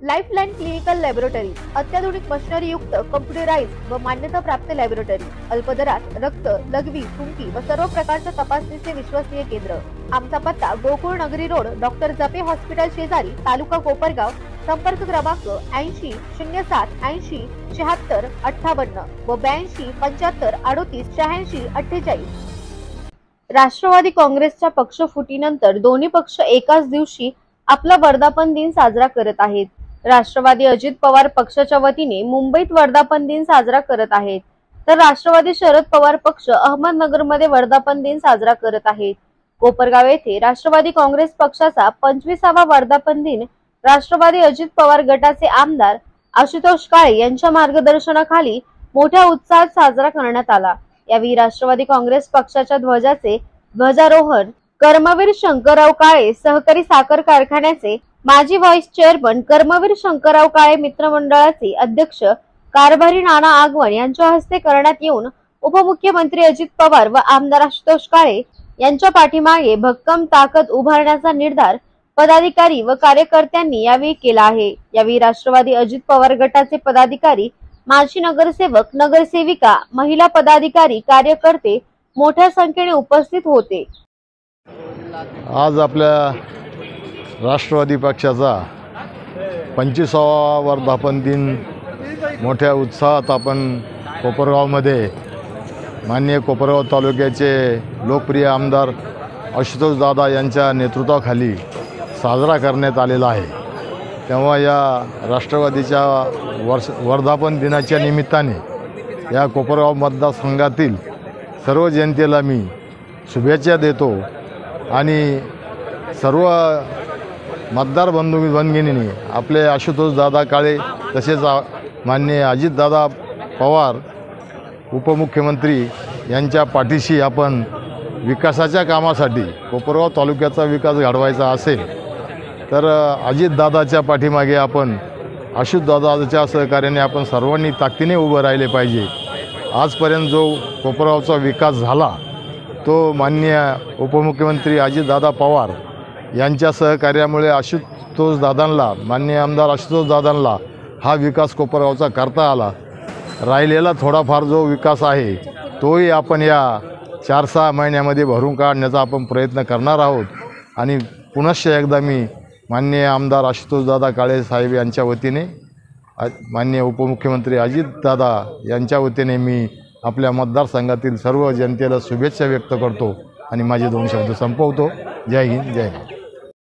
Lifeline clinical laboratory अत्याधुनिक machinery युक्त computerised व मान्यता प्राप्त लॅबोरेटरी, अल्प दरात रक्त, लघवी, थुंकी व सर्व प्रकारच्या तपासणीचे विश्वसनीय केंद्र। आमचा पत्ता गोकुळ नगरी रोड, डॉक्टर जपे हॉस्पिटल शेजारी, तालुका कोपरगाव। संपर्क क्रमांक 80 07 80 76 58 व 82 75 38 86 48। राष्ट्रवादी काँग्रेसच्या पक्षफुटीनंतर दोन्ही पक्ष एकाच दिवशी आपला वर्धापन दिन साजरा करत आहेत। राष्ट्रवादी अजित पवार पक्षाच्या वतीने मुंबईत वर्धापन दिन साजरा करत आहेत, तर राष्ट्रवादी शरद पवार पक्ष अहमदनगरमध्ये वर्धापन दिन साजरा करत आहेत। कोपरगाव येथे राष्ट्रवादी काँग्रेस पक्षाचा 25वा वर्धापन दिन राष्ट्रवादी अजित पवार गटाचे आमदार आशुतोष काळे यांच्या मार्गदर्शनाखाली मोठ्या उत्साहात साजरा करण्यात आला। यावेळी राष्ट्रवादी काँग्रेस पक्षाच्या ध्वजाचे ध्वजारोहण कर्मवीर शंकरराव काळे सहकारी साखर कारखान्याचे माजी व्हाईस चेअरमन कर्मवीर शंकरराव काळे मित्रमंडळाचे अध्यक्ष कारभारी नाना आगवण यांच्या हस्ते करण्यात येऊन उपमुख्यमंत्री अजित पवार व आमदार आशुतोष काळे यांच्या पाठीमागे भक्कम ताकद उभारण्याचा निर्धार पदाधिकारी व कार्यकर्त्यांनी यावेळी केला आहे। यावेळी राष्ट्रवादी अजित पवार गटाचे पदाधिकारी, माजी नगरसेवक, नगरसेविका, महिला पदाधिकारी, कार्यकर्ते मोठ्या संख्येने उपस्थित होते। आज आपल्या राष्ट्रवादी पक्षाचा 25वा वर्धापन दिन मोठ्या उत्साहात आपण कोपरगावमध्ये माननीय कोपरगाव तालुक्याचे लोकप्रिय आमदार आशुतोष दादा यांच्या नेतृत्वाखाली साजरा करण्यात आलेला आहे। तेव्हा या राष्ट्रवादीच्या वर्धापन दिनाच्या निमित्ताने या कोपरगाव मतदारसंघातील सर्व जनतेला मी शुभेच्छा देतो आणि सर्व मतदार बंधू भगिनींनी आपले आशुतोष दादा काळे तसेच माननीय अजितदादा पवार उपमुख्यमंत्री यांच्या पाठीशी आपण विकासाच्या कामासाठी कोपरगाव तालुक्याचा विकास घडवायचा असेल तर अजितदादाच्या पाठीमागे आपण आशुतोषदादाच्या सहकार्याने आपण सर्वांनी ताकदीने उभं राहिले पाहिजे। आजपर्यंत जो कोपरगावचा विकास झाला तो माननीय उपमुख्यमंत्री अजितदादा पवार यांच्या सहकार्यामुळे आशुतोष दादांना, माननीय आमदार आशुतोष दादांना हा विकास कोपरगावचा करता आला। राहिलेला थोडाफार जो विकास आहे तोही आपण या 4-6 महिन्यामध्ये भरून काढण्याचा आपण प्रयत्न करणार आहोत। आणि पुनश्च एकदा मी माननीय आमदार आशुतोष दादा काळे साहेब यांच्या वतीने, माननीय उपमुख्यमंत्री अजितदादा यांच्या वतीने मी आपल्या मतदारसंघातील सर्व जनतेला शुभेच्छा व्यक्त करतो आणि माझे 2 शब्द संपवतो। जय हिंद, जय महाराष्ट्र।